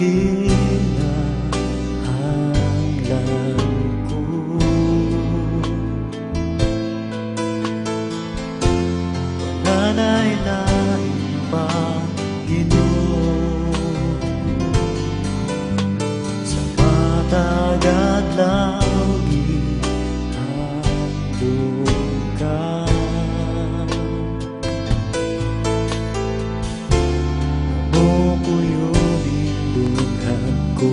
kinahanglan ko. Wala na'y lain pa, Ginoo, sa matagad lang ihandog ka. Amo ko yung indunghan ko.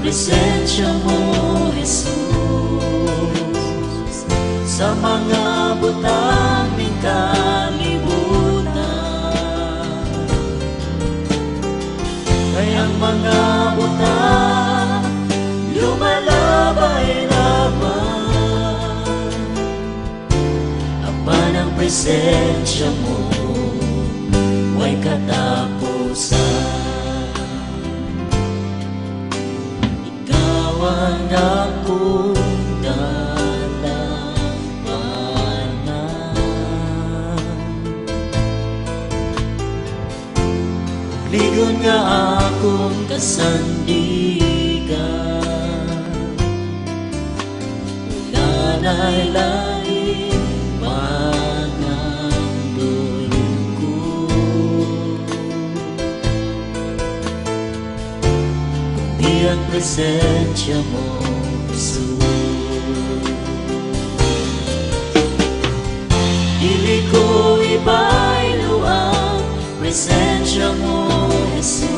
Presensya mo, Jesus, sa mga butang ng kalibutan. Kayang mga butang lumalabay-labay, apan ang presensya mo ay katapusan. Ang akong dalampanan, ligon nga akong kasandigan. Wala na'y lain pangandoy ko, kundi ang presensya mo, Jesus. Dili ko ibaylo ang presensya mo, Jesus,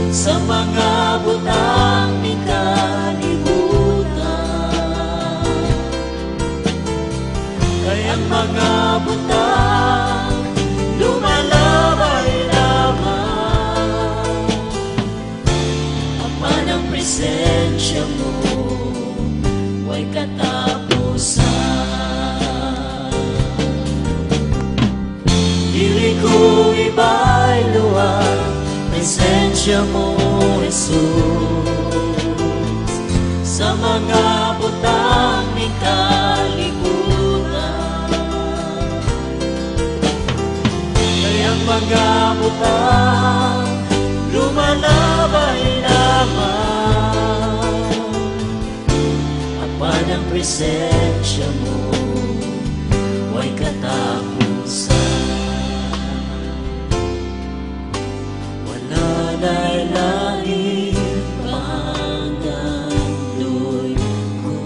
sa mga butang ni kalibutan. Kayang mga butang lumalabay-labay, apan ang presensya mo ay katapusan. Dili ko ibaylo ang presensya mo, Jesus, sa mga butang ni kalibutan. Kayang mga butang lumalabay-labay, apan ang presensya mo ay katapusan. Wala na'y lain pangandoy ko,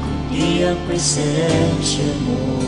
kundi ang presensya mo,